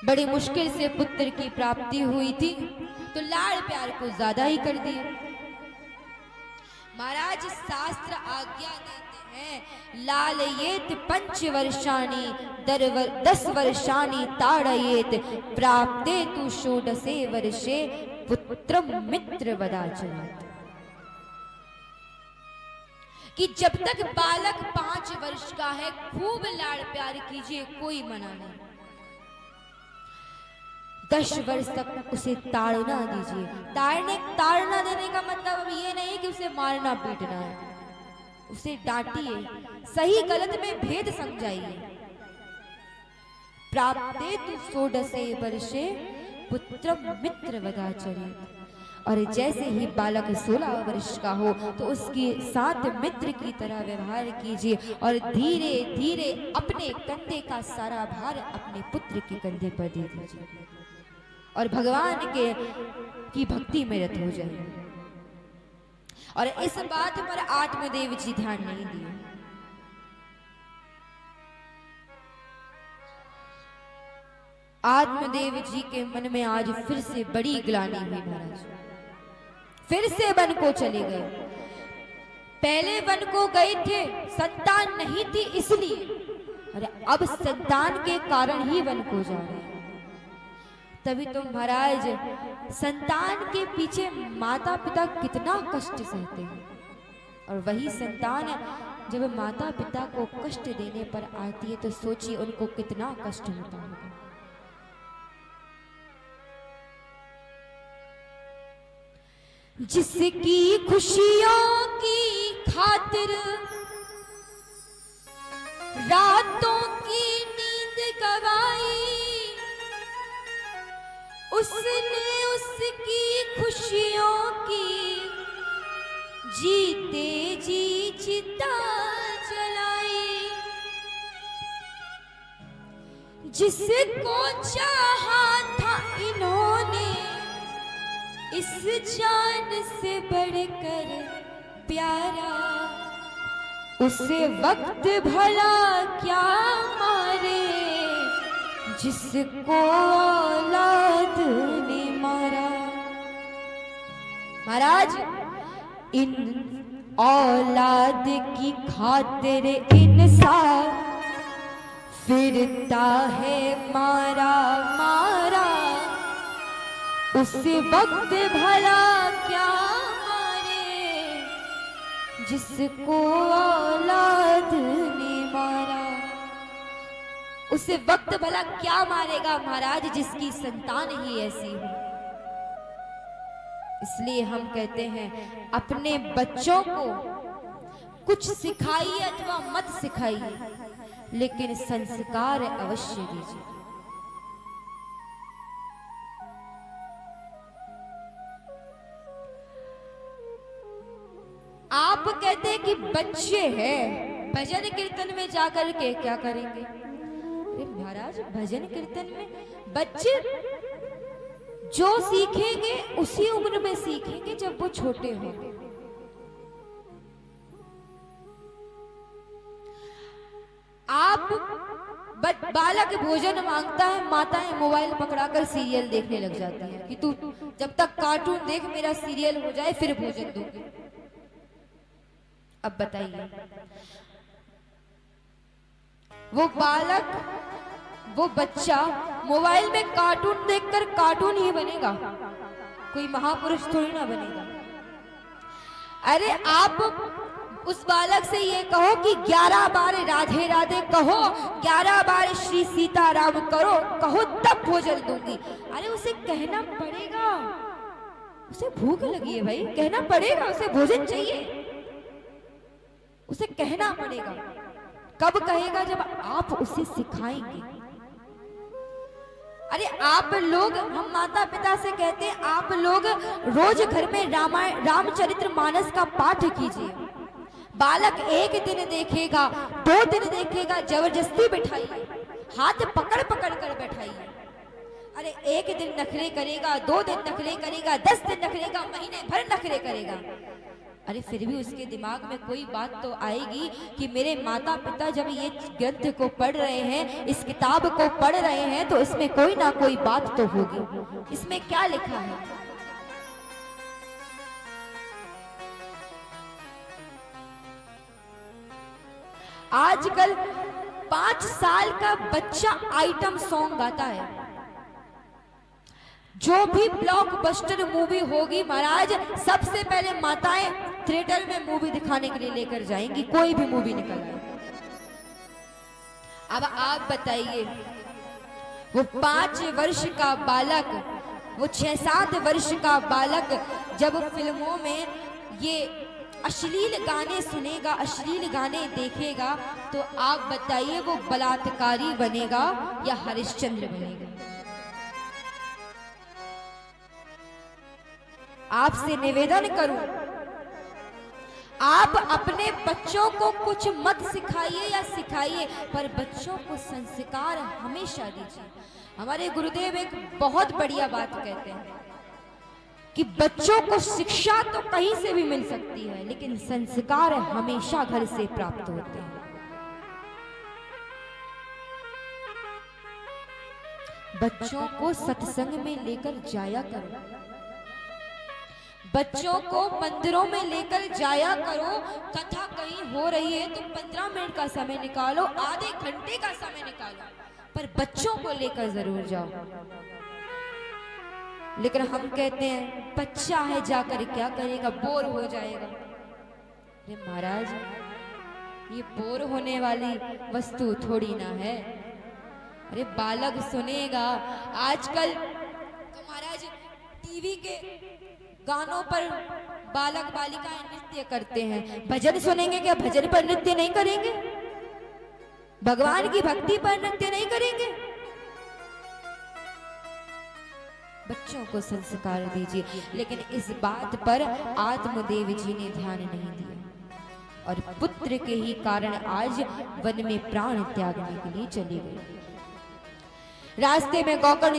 बड़ी मुश्किल से पुत्र की प्राप्ति हुई थी तो लाड़ प्यार को ज्यादा ही कर दिया। महाराज शास्त्र आज्ञा देते हैं, लालयेत 5 वर्षाणि 10 वर्षाणि ताड़येत प्राप्ते तु षोडशे वर्षे पुत्रम मित्र वदाचरेत। कि जब तक बालक 5 वर्ष का है खूब लाड़ प्यार कीजिए, कोई मना नहीं। 10 वर्ष तक उसे ताड़ना दीजिए। ताड़ना देने का मतलब अब ये नहीं कि उसे मारना पीटना है, उसे डांटिए, सही गलत में भेद समझाइए। प्राप्ते तु षोडशे वर्षे पुत्रम मित्र वदाचरेत। और जैसे ही बालक 16 वर्ष का हो तो उसके साथ मित्र की तरह व्यवहार कीजिए और धीरे धीरे अपने कंधे का सारा भार अपने पुत्र के कंधे पर दे दीजिए और भगवान के की भक्ति में रत हो जाए। और इस बात पर आत्मदेव जी ध्यान नहीं दिए। आत्मदेव जी के मन में आज फिर से बड़ी ग्लानि हुई। महाराज फिर से वन को चले गए। पहले वन को गए थे संतान नहीं थी इसलिए, अरे अब संतान के कारण ही वन को जा रहे हैं। तभी तो महाराज संतान के पीछे माता पिता कितना कष्ट सहते हैं, और वही संतान जब माता पिता को कष्ट देने पर आती है तो सोचिए उनको कितना कष्ट होता होगा। जिसकी खुशियों की खातिर रातों की नींद गवाई, उसने उसकी खुशियों की जीते जी चिता जलाई। जिसको चाहा था इन्होंने इस जान से बढ़कर प्यारा, उसे वक्त भला क्या मारे जिसको औलाद ने मारा। महाराज इन औलाद की खातिर इंसान फिरता है मारा मारा, उसे वक्त भला क्या मारे जिसको औलाद ने मारा। उसे वक्त भला क्या मारेगा महाराज जिसकी संतान ही ऐसी हो। इसलिए हम कहते हैं अपने बच्चों को कुछ सिखाइए अथवा मत सिखाइए, लेकिन संस्कार अवश्य दीजिए। आप कहते हैं कि बच्चे हैं, भजन कीर्तन में जाकर के क्या करेंगे? अरे महाराज भजन कीर्तन में बच्चे जो सीखेंगे उसी उम्र में सीखेंगे जब वो छोटे होंगे। आप बालक भोजन मांगता है, माताएं मोबाइल पकड़ाकर सीरियल देखने लग जाती हैं कि तू जब तक कार्टून देख मेरा सीरियल हो जाए फिर भोजन दूंगी। अब बताइए वो बालक वो बच्चा मोबाइल में कार्टून देखकर कार्टून ही बनेगा, कोई महापुरुष थोड़ी ना बनेगा। अरे आप उस बालक से ये कहो कि 11 बार राधे राधे कहो, 11 बार श्री सीताराम करो कहो, तब भोजन दूंगी। अरे उसे कहना पड़ेगा, उसे भूख लगी है भाई, कहना पड़ेगा, उसे भोजन चाहिए, उसे कहना पड़ेगा। कब कहेगा? जब आप उसे सिखाएंगे। अरे आप लोग, हम माता पिता से कहते हैं आप लोग रोज घर में रामायण रामचरित्र मानस का पाठ कीजिए। बालक 1 दिन देखेगा, 2 दिन देखेगा, जबरदस्ती बैठाइए, हाथ पकड़ पकड़ कर बैठाइए। अरे 1 दिन नखरे करेगा, 2 दिन नखरे करेगा, 10 दिन नखरेगा, महीने भर नखरे करेगा, अरे फिर भी उसके दिमाग में कोई बात तो आएगी कि मेरे माता पिता जब ये ग्रंथ को पढ़ रहे हैं, इस किताब को पढ़ रहे हैं, तो इसमें कोई ना कोई बात तो होगी। इसमें क्या लिखा है? आजकल 5 साल का बच्चा आइटम सॉन्ग गाता है। जो भी ब्लॉकबस्टर मूवी होगी महाराज, सबसे पहले माताएं थिएटर में मूवी दिखाने के लिए लेकर जाएंगी, कोई भी मूवी निकल आए। अब आप बताइए, वो 5 वर्ष का बालक, वो 6-7 वर्ष का बालक जब फिल्मों में ये अश्लील गाने सुनेगा, अश्लील गाने देखेगा, तो आप बताइए वो बलात्कारी बनेगा या हरिश्चंद्र बनेगा? आपसे निवेदन करूं, आप अपने बच्चों को कुछ मत सिखाइए या सिखाइए, पर बच्चों को संस्कार हमेशा दीजिए। हमारे गुरुदेव एक बहुत बढ़िया बात कहते हैं कि बच्चों को शिक्षा तो कहीं से भी मिल सकती है, लेकिन संस्कार हमेशा घर से प्राप्त होते हैं। बच्चों को सत्संग में लेकर जाया करो, बच्चों को मंदिरों में लेकर जाया करो। कथा कहीं हो रही है तो 15 मिनट का समय निकालो, आधे घंटे का समय निकालो, पर बच्चों को लेकर जरूर जाओ। लेकिन हम कहते हैं बच्चा है, जाकर क्या करेगा, बोर हो जाएगा। अरे महाराज, ये बोर होने वाली वस्तु थोड़ी ना है। अरे बालक सुनेगा। आजकल तो महाराज टीवी के गानों पर बालक बालिकाएं नृत्य करते हैं, भजन सुनेंगे क्या भजन पर नृत्य नहीं करेंगे? भगवान की भक्ति पर नृत्य नहीं करेंगे? बच्चों को संस्कार दीजिए। लेकिन इस बात पर आत्मदेव जी ने ध्यान नहीं दिया और पुत्र के ही कारण आज वन में प्राण त्यागने के लिए चली गई। रास्ते में गोकर्ण